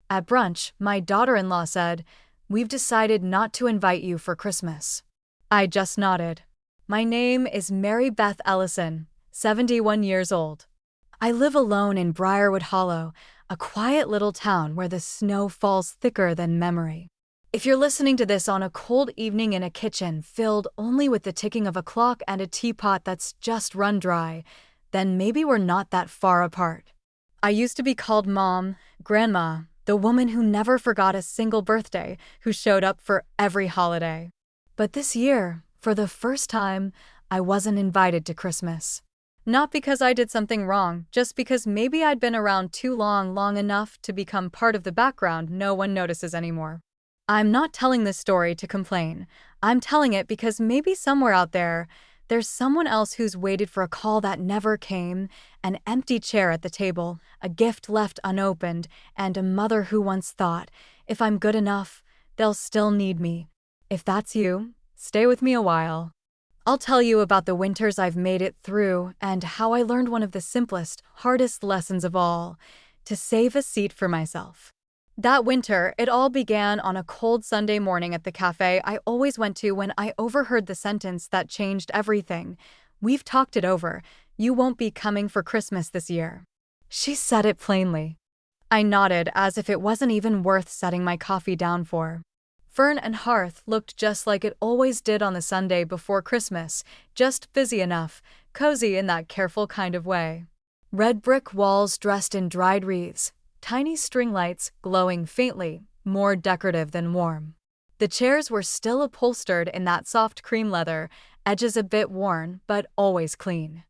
At brunch, my daughter-in-law said, "We've decided not to invite you for Christmas." I just nodded. My name is Mary Beth Ellison, 71 years old. I live alone in Briarwood Hollow, a quiet little town where the snow falls thicker than memory. If you're listening to this on a cold evening in a kitchen filled only with the ticking of a clock and a teapot that's just run dry, then maybe we're not that far apart. I used to be called Mom, Grandma, the woman who never forgot a single birthday, who showed up for every holiday. But this year, for the first time, I wasn't invited to Christmas. Not because I did something wrong, just because maybe I'd been around too long enough to become part of the background no one notices anymore. I'm not telling this story to complain. I'm telling it because maybe somewhere out there, there's someone else who's waited for a call that never came, an empty chair at the table, a gift left unopened, and a mother who once thought, if I'm good enough, they'll still need me. If that's you, stay with me a while. I'll tell you about the winters I've made it through and how I learned one of the simplest, hardest lessons of all, to save a seat for myself. That winter, it all began on a cold Sunday morning at the cafe I always went to when I overheard the sentence that changed everything. "We've talked it over. You won't be coming for Christmas this year." She said it plainly. I nodded as if it wasn't even worth setting my coffee down for. Fern and hearth looked just like it always did on the Sunday before Christmas, just busy enough, cozy in that careful kind of way. Red brick walls dressed in dried wreaths, tiny string lights glowing faintly, more decorative than warm. The chairs were still upholstered in that soft cream leather, edges a bit worn, but always clean.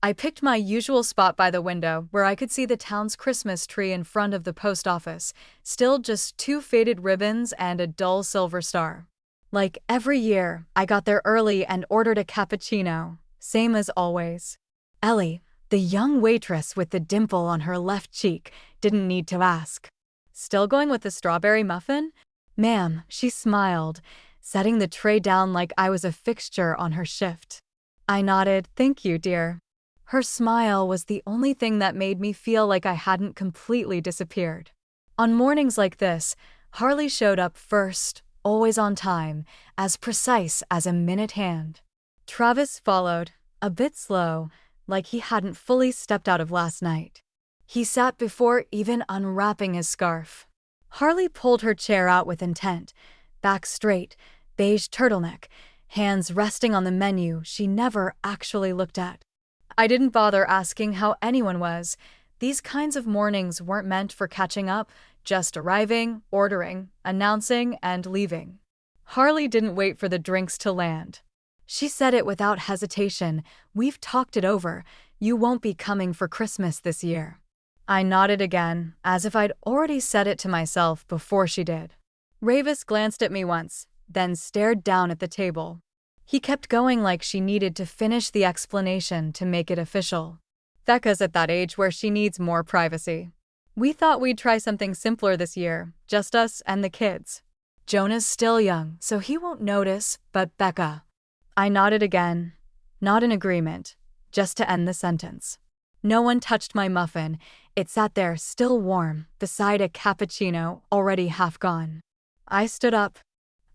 I picked my usual spot by the window where I could see the town's Christmas tree in front of the post office, still just 2 faded ribbons and a dull silver star. Like every year, I got there early and ordered a cappuccino, same as always. Ellie, the young waitress with the dimple on her left cheek, didn't need to ask. "Still going with the strawberry muffin?" "Ma'am," she smiled, setting the tray down like I was a fixture on her shift. I nodded, "Thank you, dear." Her smile was the only thing that made me feel like I hadn't completely disappeared. On mornings like this, Harley showed up first, always on time, as precise as a minute hand. Travis followed, a bit slow, like he hadn't fully stepped out of last night. He sat before even unwrapping his scarf. Harley pulled her chair out with intent, back straight, beige turtleneck, hands resting on the menu she never actually looked at. I didn't bother asking how anyone was. These kinds of mornings weren't meant for catching up, just arriving, ordering, announcing, and leaving. Harley didn't wait for the drinks to land. She said it without hesitation. "We've talked it over. You won't be coming for Christmas this year." I nodded again, as if I'd already said it to myself before she did. Ravis glanced at me once, then stared down at the table. He kept going like she needed to finish the explanation to make it official. "Becca's at that age where she needs more privacy. We thought we'd try something simpler this year, just us and the kids. Jonah's still young, so he won't notice, but Becca." I nodded again, not in agreement, just to end the sentence. No one touched my muffin. It sat there, still warm, beside a cappuccino already half gone. I stood up.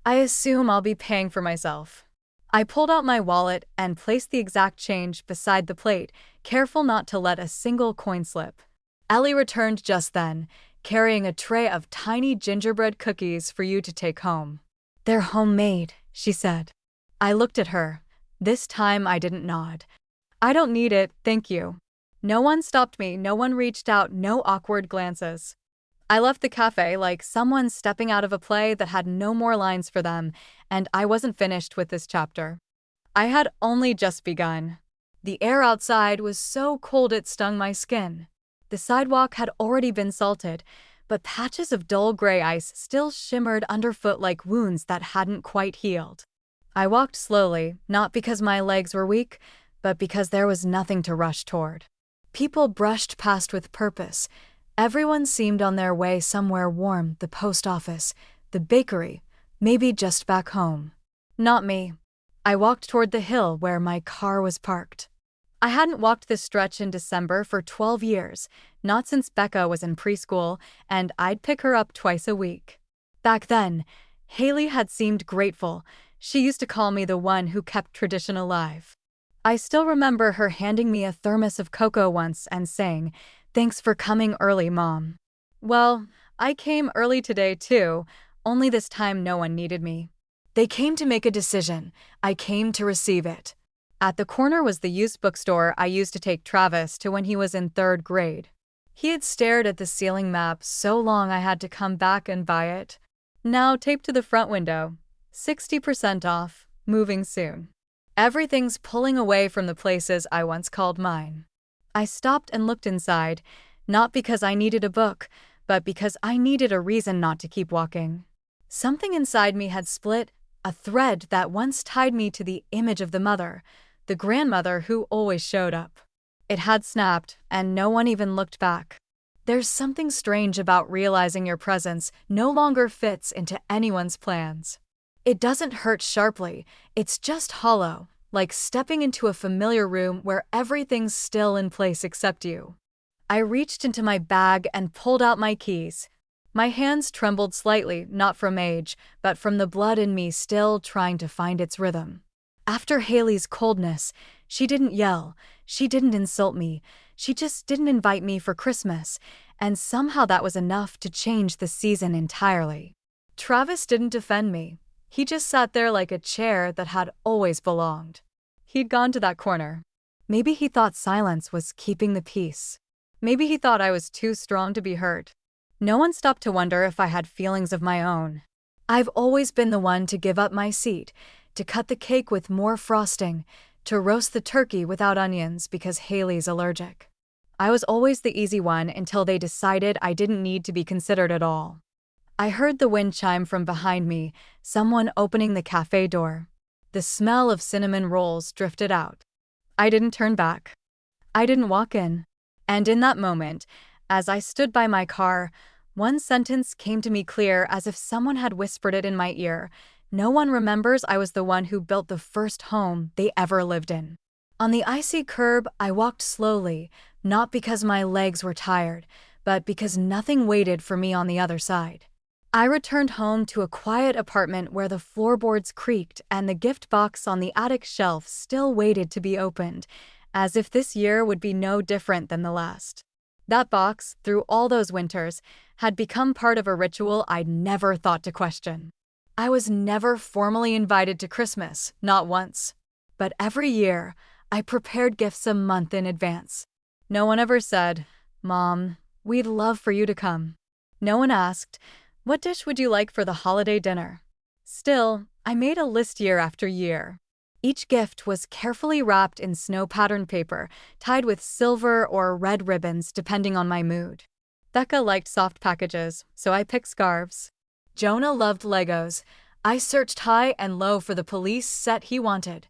"I assume I'll be paying for myself." I pulled out my wallet and placed the exact change beside the plate, careful not to let a single coin slip. Ellie returned just then, carrying a tray of tiny gingerbread cookies for you to take home. "They're homemade," she said. I looked at her. This time I didn't nod. "I don't need it, thank you." No one stopped me, no one reached out, no awkward glances. I left the cafe like someone stepping out of a play that had no more lines for them, and I wasn't finished with this chapter. I had only just begun. The air outside was so cold it stung my skin. The sidewalk had already been salted, but patches of dull gray ice still shimmered underfoot like wounds that hadn't quite healed. I walked slowly, not because my legs were weak, but because there was nothing to rush toward. People brushed past with purpose. Everyone seemed on their way somewhere warm, the post office, the bakery, maybe just back home. Not me. I walked toward the hill where my car was parked. I hadn't walked this stretch in December for 12 years, Not since Becca was in preschool, and I'd pick her up twice a week. Back then, Haley had seemed grateful. She used to call me the one who kept tradition alive. I still remember her handing me a thermos of cocoa once and saying, "Thanks for coming early, Mom." Well, I came early today too, only this time no one needed me. They came to make a decision. I came to receive it. At the corner was the used bookstore I used to take Travis to when he was in 3rd grade. He had stared at the ceiling map so long I had to come back and buy it. Now taped to the front window. 60% off, moving soon. Everything's pulling away from the places I once called mine. I stopped and looked inside, not because I needed a book, but because I needed a reason not to keep walking. Something inside me had split, a thread that once tied me to the image of the mother, the grandmother who always showed up. It had snapped, and no one even looked back. There's something strange about realizing your presence no longer fits into anyone's plans. It doesn't hurt sharply, it's just hollow, like stepping into a familiar room where everything's still in place except you. I reached into my bag and pulled out my keys. My hands trembled slightly, not from age, but from the blood in me still trying to find its rhythm. After Haley's coldness, she didn't yell, she didn't insult me, she just didn't invite me for Christmas, and somehow that was enough to change the season entirely. Travis didn't defend me. He just sat there like a chair that had always belonged. He'd gone to that corner. Maybe he thought silence was keeping the peace. Maybe he thought I was too strong to be hurt. No one stopped to wonder if I had feelings of my own. I've always been the one to give up my seat, to cut the cake with more frosting, to roast the turkey without onions because Haley's allergic. I was always the easy one until they decided I didn't need to be considered at all. I heard the wind chime from behind me, someone opening the cafe door. The smell of cinnamon rolls drifted out. I didn't turn back. I didn't walk in. And in that moment, as I stood by my car, one sentence came to me clear as if someone had whispered it in my ear. No one remembers I was the one who built the first home they ever lived in. On the icy curb, I walked slowly, not because my legs were tired, but because nothing waited for me on the other side. I returned home to a quiet apartment where the floorboards creaked and the gift box on the attic shelf still waited to be opened, as if this year would be no different than the last. That box, through all those winters, had become part of a ritual I'd never thought to question. I was never formally invited to Christmas, not once. But every year, I prepared gifts a month in advance. No one ever said, "Mom, we'd love for you to come." No one asked, "What dish would you like for the holiday dinner?" Still, I made a list year after year. Each gift was carefully wrapped in snow-patterned paper, tied with silver or red ribbons depending on my mood. Becca liked soft packages, so I picked scarves. Jonah loved Legos. I searched high and low for the police set he wanted.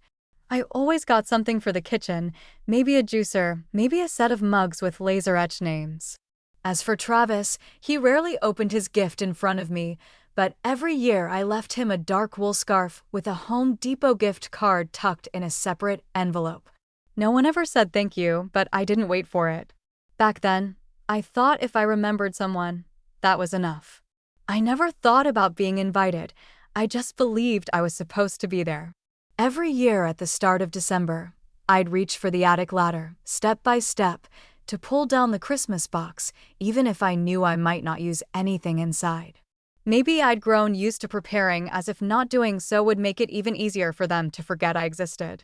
I always got something for the kitchen, maybe a juicer, maybe a set of mugs with laser-etched names. As for Travis, he rarely opened his gift in front of me, but every year I left him a dark wool scarf with a Home Depot gift card tucked in a separate envelope. No one ever said thank you, but I didn't wait for it. Back then, I thought if I remembered someone, that was enough. I never thought about being invited. I just believed I was supposed to be there. Every year at the start of December, I'd reach for the attic ladder, step by step, to pull down the Christmas box, even if I knew I might not use anything inside. Maybe I'd grown used to preparing as if not doing so would make it even easier for them to forget I existed.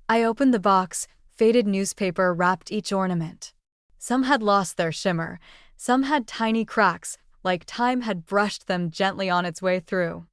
I opened the box, faded newspaper wrapped each ornament. Some had lost their shimmer, some had tiny cracks, like time had brushed them gently on its way through.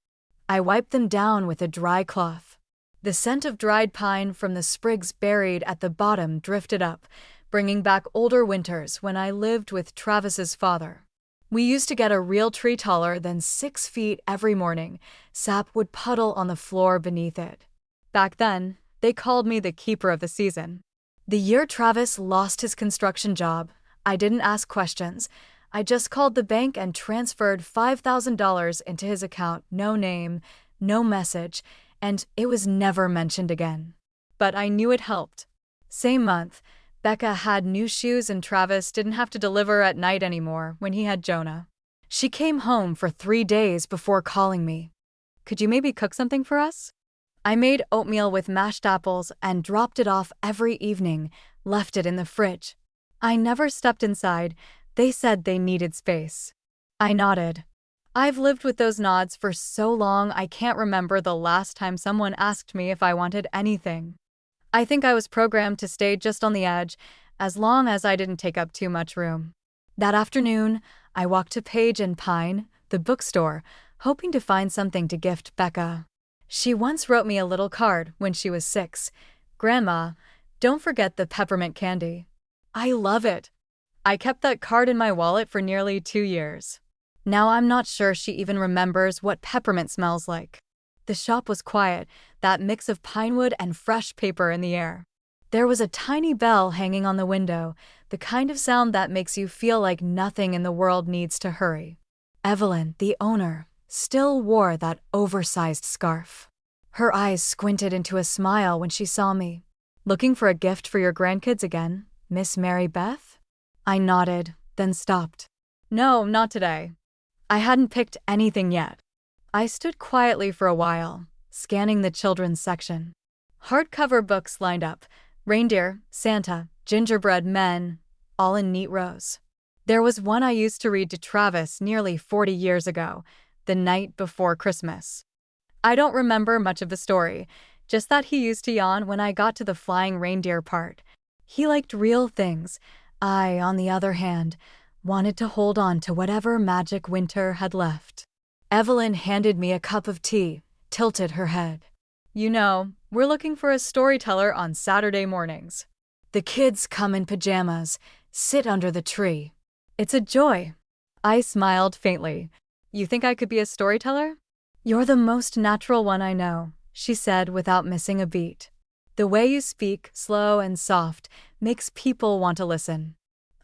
I wiped them down with a dry cloth. The scent of dried pine from the sprigs buried at the bottom drifted up, bringing back older winters when I lived with Travis's father. We used to get a real tree taller than 6 feet every morning. Sap would puddle on the floor beneath it. Back then, they called me the keeper of the season. The year Travis lost his construction job, I didn't ask questions. I just called the bank and transferred $5,000 into his account, no name, no message, and it was never mentioned again. But I knew it helped. Same month, Becca had new shoes and Travis didn't have to deliver at night anymore when he had Jonah. She came home for 3 days before calling me. Could you maybe cook something for us? I made oatmeal with mashed apples and dropped it off every evening, left it in the fridge. I never stepped inside. They said they needed space. I nodded. I've lived with those nods for so long I can't remember the last time someone asked me if I wanted anything. I think I was programmed to stay just on the edge, as long as I didn't take up too much room. That afternoon, I walked to Page and Pine, the bookstore, hoping to find something to gift Becca. She once wrote me a little card when she was 6. "Grandma, don't forget the peppermint candy." I love it. I kept that card in my wallet for nearly 2 years. Now I'm not sure she even remembers what peppermint smells like. The shop was quiet, that mix of pine wood and fresh paper in the air. There was a tiny bell hanging on the window, the kind of sound that makes you feel like nothing in the world needs to hurry. Evelyn, the owner, still wore that oversized scarf. Her eyes squinted into a smile when she saw me. "Looking for a gift for your grandkids again, Miss Mary Beth?" I nodded, then stopped. "No, not today." I hadn't picked anything yet. I stood quietly for a while, scanning the children's section. Hardcover books lined up, reindeer, Santa, gingerbread men, all in neat rows. There was one I used to read to Travis nearly 40 years ago, The Night Before Christmas. I don't remember much of the story, just that he used to yawn when I got to the flying reindeer part. He liked real things. I, on the other hand, wanted to hold on to whatever magic winter had left. Evelyn handed me a cup of tea, tilted her head. "You know, we're looking for a storyteller on Saturday mornings. The kids come in pajamas, sit under the tree. It's a joy." I smiled faintly. "You think I could be a storyteller?" "You're the most natural one I know," she said without missing a beat. "The way you speak, slow and soft, makes people want to listen."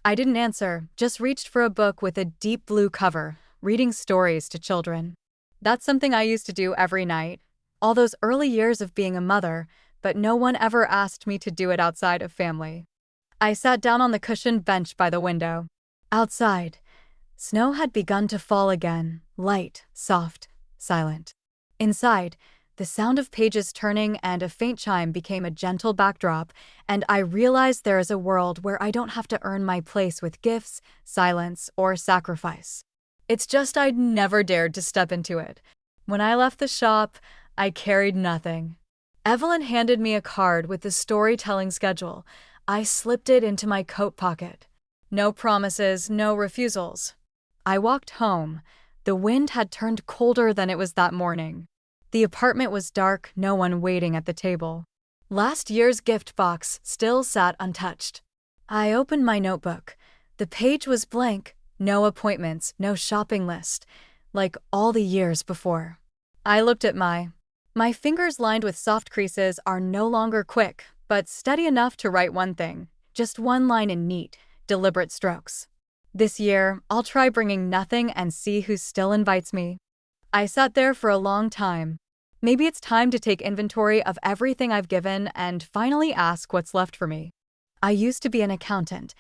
I didn't answer, just reached for a book with a deep blue cover, reading stories to children. That's something I used to do every night, all those early years of being a mother, but no one ever asked me to do it outside of family. I sat down on the cushioned bench by the window. Outside, snow had begun to fall again, light, soft, silent. Inside, the sound of pages turning and a faint chime became a gentle backdrop, and I realized there is a world where I don't have to earn my place with gifts, silence, or sacrifice. It's just I'd never dared to step into it. When I left the shop, I carried nothing. Evelyn handed me a card with the storytelling schedule. I slipped it into my coat pocket. No promises, no refusals. I walked home. The wind had turned colder than it was that morning. The apartment was dark, no one waiting at the table. Last year's gift box still sat untouched. I opened my notebook. The page was blank, no appointments, no shopping list, like all the years before. I looked at my fingers lined with soft creases are no longer quick, but steady enough to write one thing, just one line in neat, deliberate strokes. This year, I'll try bringing nothing and see who still invites me. I sat there for a long time. Maybe it's time to take inventory of everything I've given and finally ask what's left for me. I used to be an accountant.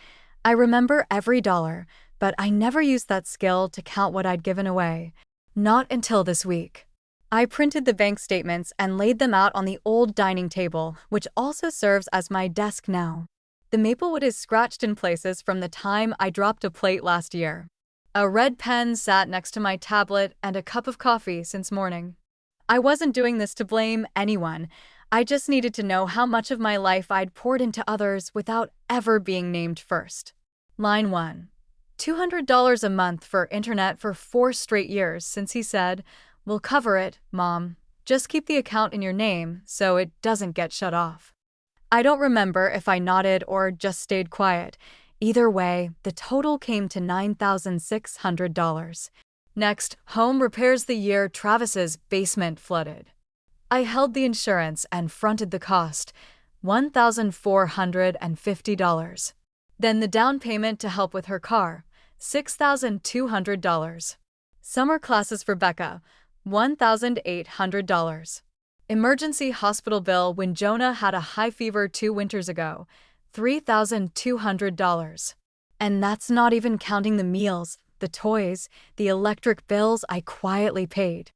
I remember every dollar, but I never used that skill to count what I'd given away. Not until this week. I printed the bank statements and laid them out on the old dining table, which also serves as my desk now. The maplewood is scratched in places from the time I dropped a plate last year. A red pen sat next to my tablet and a cup of coffee since morning. I wasn't doing this to blame anyone. I just needed to know how much of my life I'd poured into others without ever being named first. Line 1. $200 a month for internet for 4 straight years since he said, "We'll cover it, Mom. Just keep the account in your name so it doesn't get shut off." I don't remember if I nodded or just stayed quiet. Either way, the total came to $9,600. Next, home repairs the year Travis's basement flooded. I held the insurance and fronted the cost, $1,450. Then the down payment to help with her car, $6,200. Summer classes for Becca, $1,800. Emergency hospital bill when Jonah had a high fever 2 winters ago, $3,200. And that's not even counting the meals, the toys, the electric bills I quietly paid.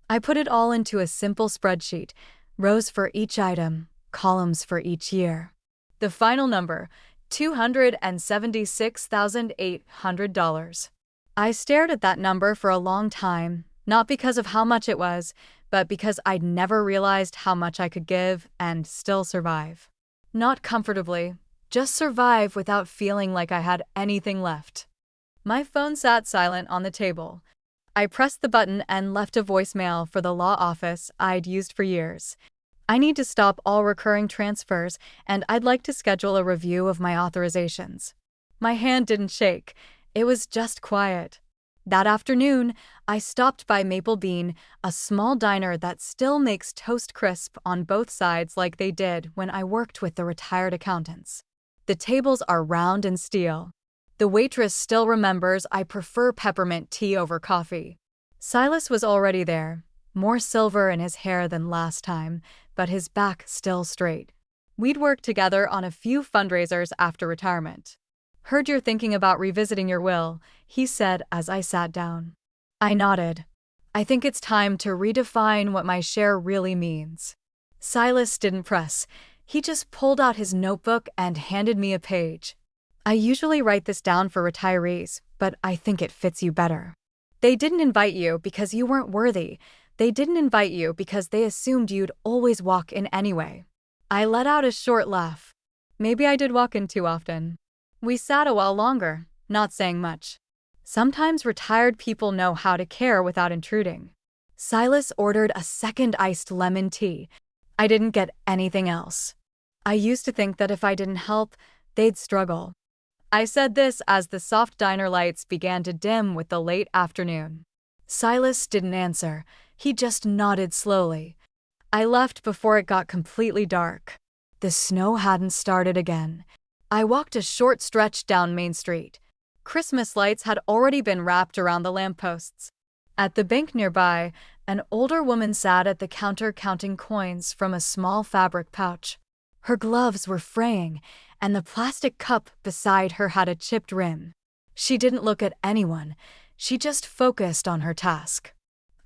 I put it all into a simple spreadsheet, rows for each item, columns for each year. The final number, $276,800. I stared at that number for a long time, not because of how much it was, but because I'd never realized how much I could give and still survive. Not comfortably, just survive without feeling like I had anything left. My phone sat silent on the table. I pressed the button and left a voicemail for the law office I'd used for years. I need to stop all recurring transfers, and I'd like to schedule a review of my authorizations. My hand didn't shake. It was just quiet. That afternoon, I stopped by Maple Bean, a small diner that still makes toast crisp on both sides like they did when I worked with the retired accountants. The tables are round and steel. The waitress still remembers I prefer peppermint tea over coffee. Silas was already there, more silver in his hair than last time, but his back still straight. We'd worked together on a few fundraisers after retirement. "Heard you're thinking about revisiting your will," he said as I sat down. I nodded. "I think it's time to redefine what my share really means." Silas didn't press. He just pulled out his notebook and handed me a page. "I usually write this down for retirees, but I think it fits you better. They didn't invite you because you weren't worthy. They didn't invite you because they assumed you'd always walk in anyway." I let out a short laugh. Maybe I did walk in too often. We sat a while longer, not saying much. Sometimes retired people know how to care without intruding. Silas ordered a second iced lemon tea. I didn't get anything else. I used to think that if I didn't help, they'd struggle. I said this as the soft diner lights began to dim with the late afternoon. Silas didn't answer. He just nodded slowly. I left before it got completely dark. The snow hadn't started again. I walked a short stretch down Main Street. Christmas lights had already been wrapped around the lampposts. At the bank nearby, an older woman sat at the counter counting coins from a small fabric pouch. Her gloves were fraying, and the plastic cup beside her had a chipped rim. She didn't look at anyone. She just focused on her task.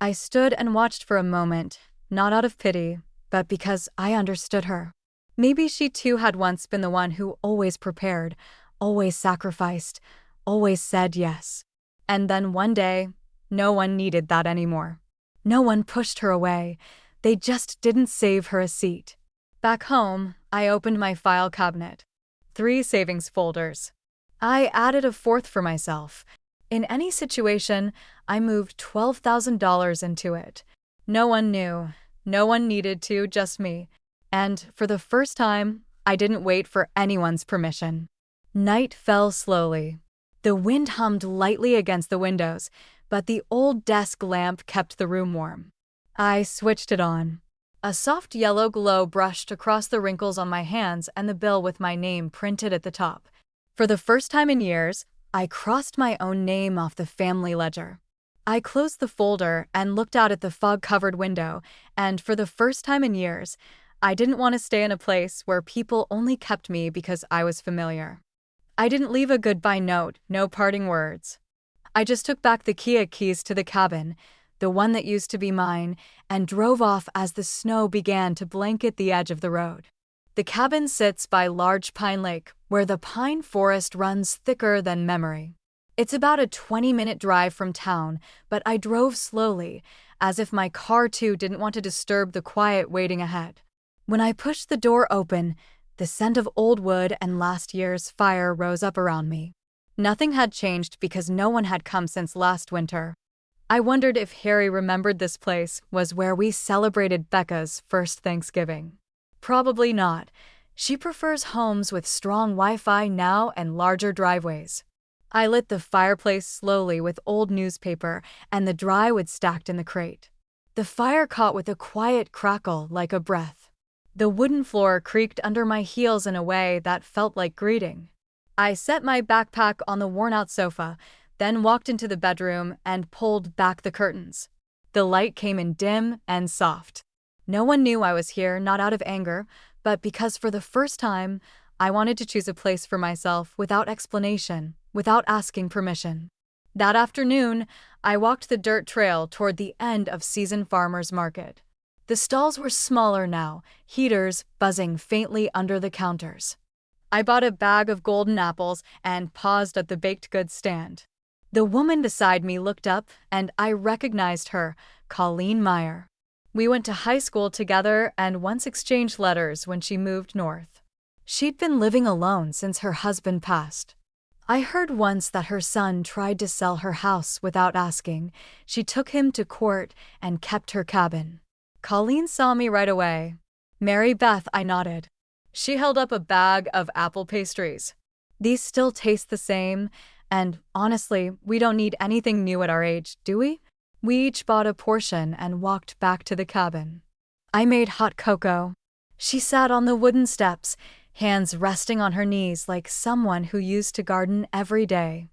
I stood and watched for a moment, not out of pity, but because I understood her. Maybe she too had once been the one who always prepared, always sacrificed, always said yes. And then one day, no one needed that anymore. No one pushed her away. They just didn't save her a seat. Back home, I opened my file cabinet. 3 savings folders. I added a 4th for myself. In any situation, I moved $12,000 into it. No one knew. No one needed to, just me. And for the first time, I didn't wait for anyone's permission. Night fell slowly. The wind hummed lightly against the windows, but the old desk lamp kept the room warm. I switched it on. A soft yellow glow brushed across the wrinkles on my hands and the bill with my name printed at the top. For the first time in years, I crossed my own name off the family ledger. I closed the folder and looked out at the fog-covered window, and for the first time in years, I didn't want to stay in a place where people only kept me because I was familiar. I didn't leave a goodbye note, no parting words. I just took back the Kia keys to the cabin, the one that used to be mine, and drove off as the snow began to blanket the edge of the road. The cabin sits by Large Pine Lake, where the pine forest runs thicker than memory. It's about a 20-minute drive from town, but I drove slowly, as if my car too didn't want to disturb the quiet waiting ahead. When I pushed the door open, the scent of old wood and last year's fire rose up around me. Nothing had changed because no one had come since last winter. I wondered if Harry remembered this place was where we celebrated Becca's first Thanksgiving. Probably not. She prefers homes with strong Wi-Fi now and larger driveways. I lit the fireplace slowly with old newspaper and the dry wood stacked in the crate. The fire caught with a quiet crackle like a breath. The wooden floor creaked under my heels in a way that felt like greeting. I set my backpack on the worn-out sofa, then walked into the bedroom and pulled back the curtains. The light came in dim and soft. No one knew I was here, not out of anger, but because for the first time, I wanted to choose a place for myself without explanation, without asking permission. That afternoon, I walked the dirt trail toward the end of season farmers market. The stalls were smaller now, heaters buzzing faintly under the counters. I bought a bag of golden apples and paused at the baked goods stand. The woman beside me looked up, and I recognized her, Colleen Meyer. We went to high school together and once exchanged letters when she moved north. She'd been living alone since her husband passed. I heard once that her son tried to sell her house without asking. She took him to court and kept her cabin. Colleen saw me right away. "Mary Beth," I nodded. She held up a bag of apple pastries. "These still taste the same, and honestly, we don't need anything new at our age, do we?" We each bought a portion and walked back to the cabin. I made hot cocoa. She sat on the wooden steps, hands resting on her knees like someone who used to garden every day.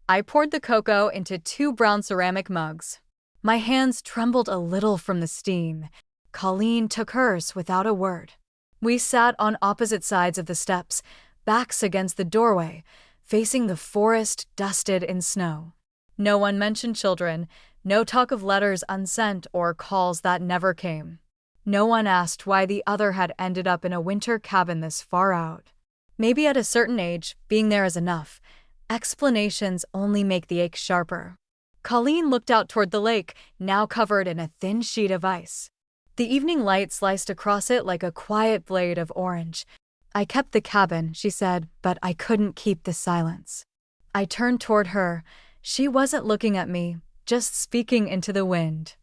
I poured the cocoa into 2 brown ceramic mugs. My hands trembled a little from the steam. Colleen took hers without a word. We sat on opposite sides of the steps, backs against the doorway, facing the forest dusted in snow. No one mentioned children, no talk of letters unsent or calls that never came. No one asked why the other had ended up in a winter cabin this far out. Maybe at a certain age, being there is enough. Explanations only make the ache sharper. Colleen looked out toward the lake, now covered in a thin sheet of ice. The evening light sliced across it like a quiet blade of orange. "I kept the cabin," she said, "but I couldn't keep the silence." I turned toward her. She wasn't looking at me, just speaking into the wind.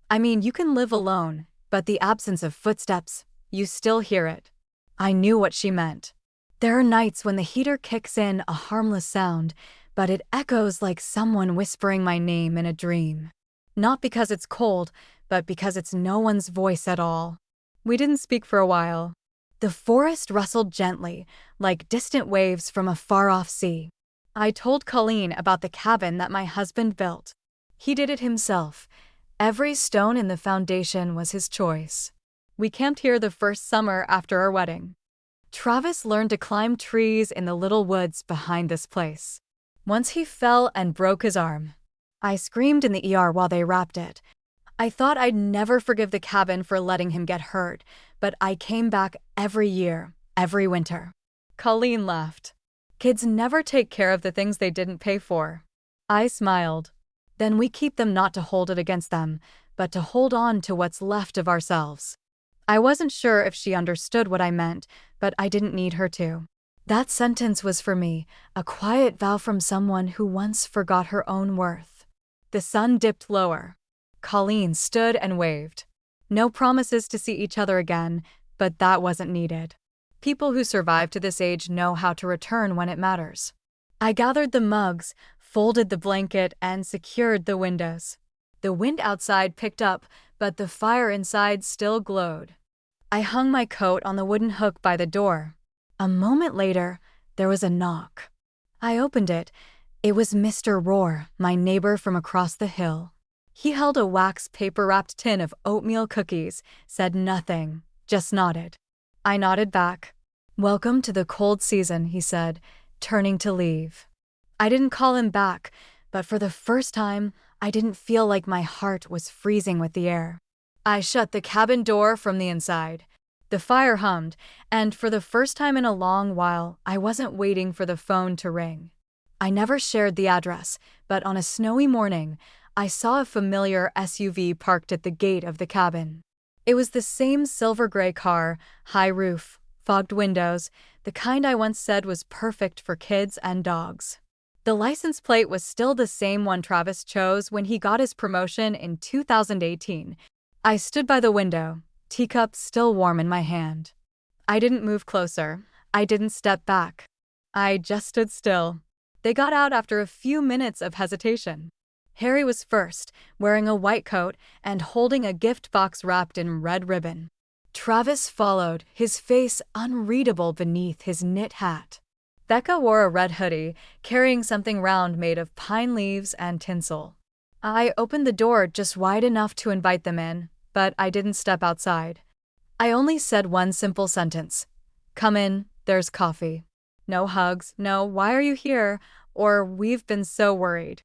"I mean, you can live alone, but the absence of footsteps, you still hear it." I knew what she meant. There are nights when the heater kicks in a harmless sound, but it echoes like someone whispering my name in a dream. Not because it's cold, but because it's no one's voice at all. We didn't speak for a while. The forest rustled gently, like distant waves from a far-off sea. I told Colleen about the cabin that my husband built. He did it himself. Every stone in the foundation was his choice. We camped here the first summer after our wedding. Travis learned to climb trees in the little woods behind this place. Once he fell and broke his arm. I screamed in the ER while they wrapped it. I thought I'd never forgive the cabin for letting him get hurt, but I came back every year, every winter. Colleen laughed. "Kids never take care of the things they didn't pay for." I smiled. Then we keep them not to hold it against them, but to hold on to what's left of ourselves. I wasn't sure if she understood what I meant, but I didn't need her to. That sentence was for me, a quiet vow from someone who once forgot her own worth. The sun dipped lower. Colleen stood and waved. No promises to see each other again, but that wasn't needed. People who survive to this age know how to return when it matters. I gathered the mugs, folded the blanket, and secured the windows. The wind outside picked up, but the fire inside still glowed. I hung my coat on the wooden hook by the door. A moment later, there was a knock. I opened it. It was Mr. Rohr, my neighbor from across the hill. He held a wax paper-wrapped tin of oatmeal cookies, said nothing, just nodded. I nodded back. "Welcome to the cold season," he said, turning to leave. I didn't call him back, but for the first time, I didn't feel like my heart was freezing with the air. I shut the cabin door from the inside. The fire hummed, and for the first time in a long while, I wasn't waiting for the phone to ring. I never shared the address, but on a snowy morning, I saw a familiar SUV parked at the gate of the cabin. It was the same silver-gray car, high roof, fogged windows, the kind I once said was perfect for kids and dogs. The license plate was still the same one Travis chose when he got his promotion in 2018. I stood by the window, teacup still warm in my hand. I didn't move closer. I didn't step back. I just stood still. They got out after a few minutes of hesitation. Harry was first, wearing a white coat and holding a gift box wrapped in red ribbon. Travis followed, his face unreadable beneath his knit hat. Becca wore a red hoodie, carrying something round made of pine leaves and tinsel. I opened the door just wide enough to invite them in, but I didn't step outside. I only said one simple sentence. "Come in, There's coffee. No hugs, no "why are you here?" or "we've been so worried."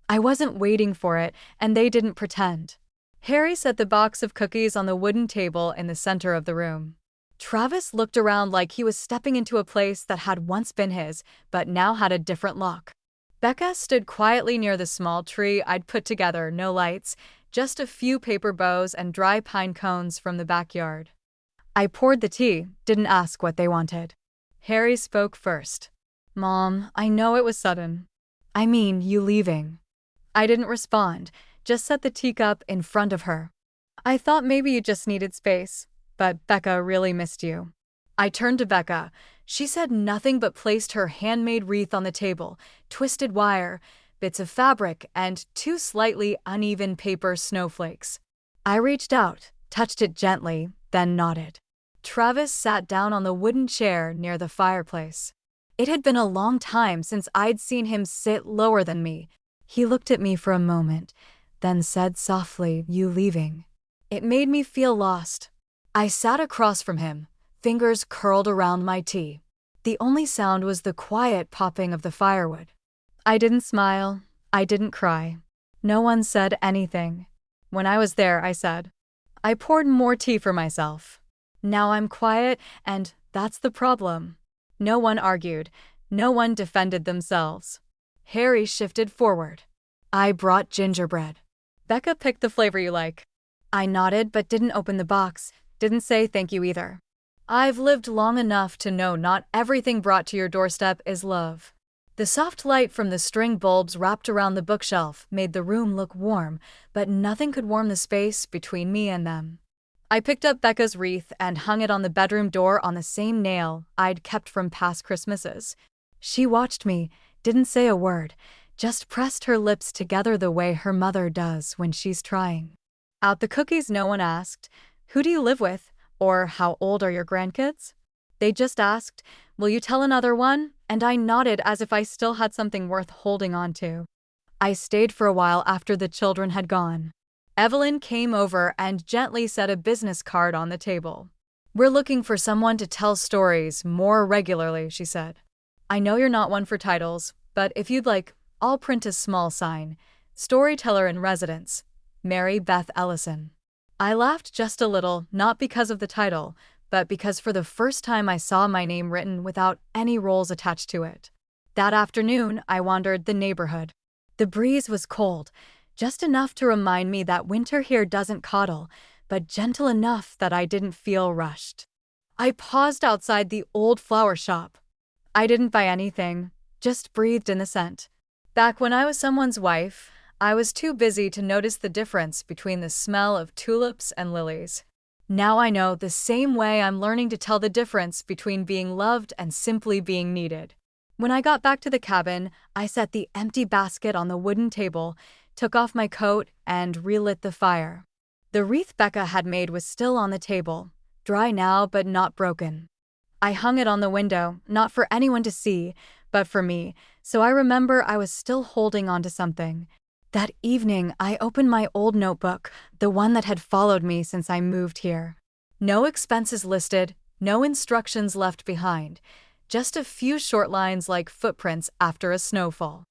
I wasn't waiting for it, and they didn't pretend. Harry set the box of cookies on the wooden table in the center of the room. Travis looked around like he was stepping into a place that had once been his, but now had a different look. Becca stood quietly near the small tree I'd put together, no lights, just a few paper bows and dry pine cones from the backyard. I poured the tea, didn't ask what they wanted. Harry spoke first. "Mom, I know it was sudden. I mean, you leaving." I didn't respond, just set the teacup in front of her. "I thought maybe you just needed space, but Becca really missed you." I turned to Becca. She said nothing but placed her handmade wreath on the table, twisted wire, bits of fabric, and 2 slightly uneven paper snowflakes. I reached out, touched it gently, then nodded. Travis sat down on the wooden chair near the fireplace. It had been a long time since I'd seen him sit lower than me. He looked at me for a moment, then said softly, "You leaving?" It made me feel lost. I sat across from him, fingers curled around my tea. The only sound was the quiet popping of the firewood. I didn't smile. I didn't cry. No one said anything. When I was there, I said. I poured more tea for myself. Now I'm quiet, and that's the problem. No one argued. No one defended themselves. Harry shifted forward. I brought gingerbread. Becca picked the flavor you like. I nodded but didn't open the box, didn't say thank you either. I've lived long enough to know not everything brought to your doorstep is love. The soft light from the string bulbs wrapped around the bookshelf made the room look warm, but nothing could warm the space between me and them. I picked up Becca's wreath and hung it on the bedroom door on the same nail I'd kept from past Christmases. She watched me, didn't say a word, just pressed her lips together the way her mother does when she's trying. Out the cookies, no one asked, "Who do you live with?" or "How old are your grandkids?" They just asked, "Will you tell another one?" And I nodded as if I still had something worth holding on to. I stayed for a while after the children had gone. Evelyn came over and gently set a business card on the table. "We're looking for someone to tell stories more regularly," she said. "I know you're not one for titles, but if you'd like, I'll print a small sign. Storyteller in residence, Mary Beth Ellison." I laughed just a little, not because of the title, but because for the first time I saw my name written without any roles attached to it. That afternoon, I wandered the neighborhood. The breeze was cold, just enough to remind me that winter here doesn't coddle, but gentle enough that I didn't feel rushed. I paused outside the old flower shop. I didn't buy anything, just breathed in the scent. Back when I was someone's wife, I was too busy to notice the difference between the smell of tulips and lilies. Now I know the same way I'm learning to tell the difference between being loved and simply being needed. When I got back to the cabin, I set the empty basket on the wooden table, took off my coat, and relit the fire. The wreath Becca had made was still on the table, dry now but not broken. I hung it on the window, not for anyone to see, but for me, so I remember I was still holding on to something. That evening, I opened my old notebook, the one that had followed me since I moved here. No expenses listed, no instructions left behind, just a few short lines like footprints after a snowfall.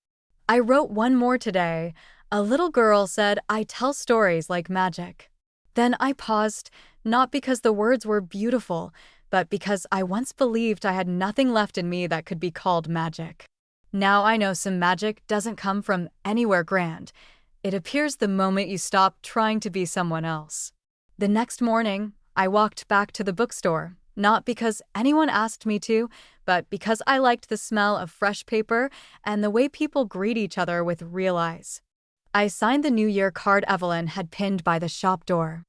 I wrote one more today. A little girl said, "I tell stories like magic." Then I paused, not because the words were beautiful, but because I once believed I had nothing left in me that could be called magic. Now I know some magic doesn't come from anywhere grand. It appears the moment you stop trying to be someone else. The next morning, I walked back to the bookstore, not because anyone asked me to, but because I liked the smell of fresh paper and the way people greet each other with real eyes. I signed the New Year card Evelyn had pinned by the shop door.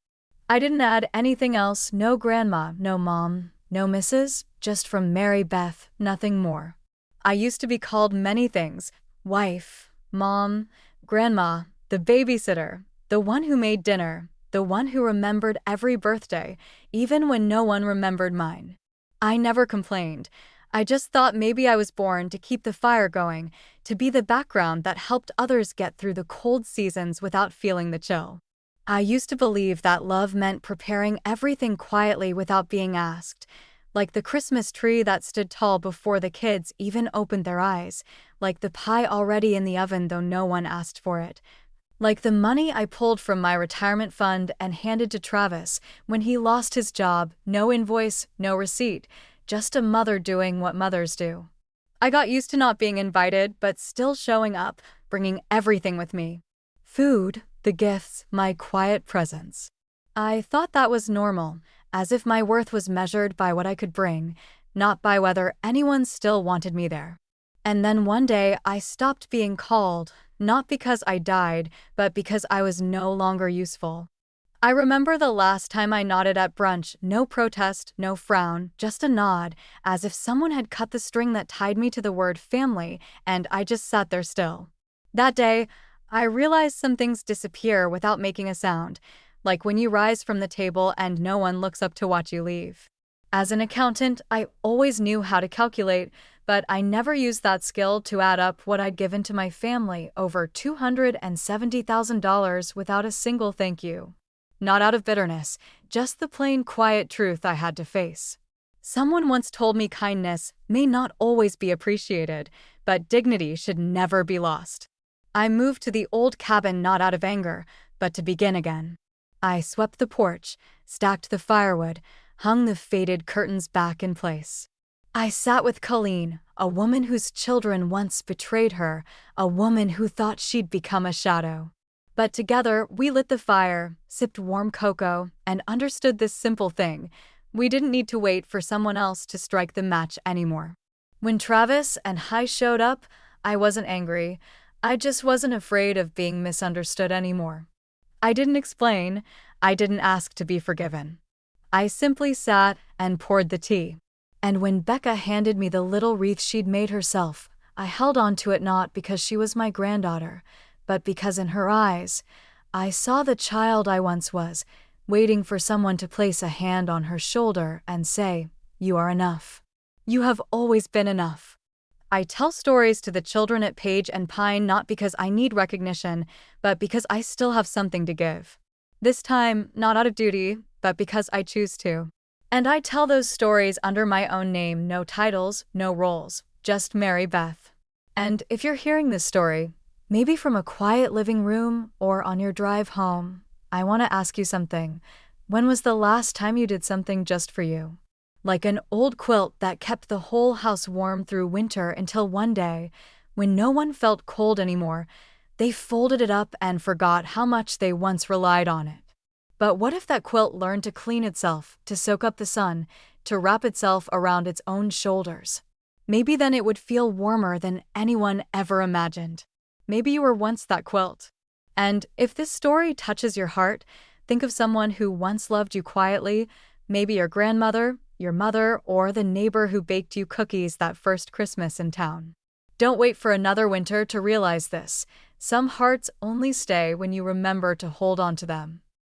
I didn't add anything else, no grandma, no mom, no missus, just from Mary Beth, nothing more. I used to be called many things: wife, mom, grandma, the babysitter, the one who made dinner, the one who remembered every birthday, even when no one remembered mine. I never complained. I just thought maybe I was born to keep the fire going, to be the background that helped others get through the cold seasons without feeling the chill. I used to believe that love meant preparing everything quietly without being asked, Like the Christmas tree that stood tall before the kids even opened their eyes, like the pie already in the oven though no one asked for it. Like the money I pulled from my retirement fund and handed to Travis when he lost his job, no invoice, no receipt, just a mother doing what mothers do. I got used to not being invited, but still showing up, bringing everything with me. Food, the gifts, my quiet presence. I thought that was normal, as if my worth was measured by what I could bring, not by whether anyone still wanted me there. And then one day I stopped being called, not because I died, but because I was no longer useful. I remember the last time I nodded at brunch, no protest, no frown, just a nod, as if someone had cut the string that tied me to the word family, and I just sat there still. That day, I realized some things disappear without making a sound, like when you rise from the table and no one looks up to watch you leave. As an accountant, I always knew how to calculate, but I never used that skill to add up what I'd given to my family, over $270,000 without a single thank you. Not out of bitterness, just the plain quiet truth I had to face. Someone once told me kindness may not always be appreciated, but dignity should never be lost. I moved to the old cabin not out of anger, but to begin again. I swept the porch, stacked the firewood, hung the faded curtains back in place. I sat with Colleen, a woman whose children once betrayed her, a woman who thought she'd become a shadow. But together, we lit the fire, sipped warm cocoa, and understood this simple thing: we didn't need to wait for someone else to strike the match anymore. When Travis and I showed up, I wasn't angry. I just wasn't afraid of being misunderstood anymore. I didn't explain. I didn't ask to be forgiven. I simply sat and poured the tea. And when Becca handed me the little wreath she'd made herself, I held on to it not because she was my granddaughter, but because in her eyes, I saw the child I once was, waiting for someone to place a hand on her shoulder and say, "You are enough. You have always been enough." I tell stories to the children at Page and Pine not because I need recognition, but because I still have something to give. This time, not out of duty, but because I choose to. And I tell those stories under my own name, no titles, no roles, just Mary Beth. And if you're hearing this story, maybe from a quiet living room or on your drive home, I want to ask you something. When was the last time you did something just for you? Like an old quilt that kept the whole house warm through winter until one day, when no one felt cold anymore, they folded it up and forgot how much they once relied on it. But what if that quilt learned to clean itself, to soak up the sun, to wrap itself around its own shoulders? Maybe then it would feel warmer than anyone ever imagined. Maybe you were once that quilt. And if this story touches your heart, think of someone who once loved you quietly, maybe your grandmother, your mother, or the neighbor who baked you cookies that first Christmas in town. Don't wait for another winter to realize this. Some hearts only stay when you remember to hold on to them.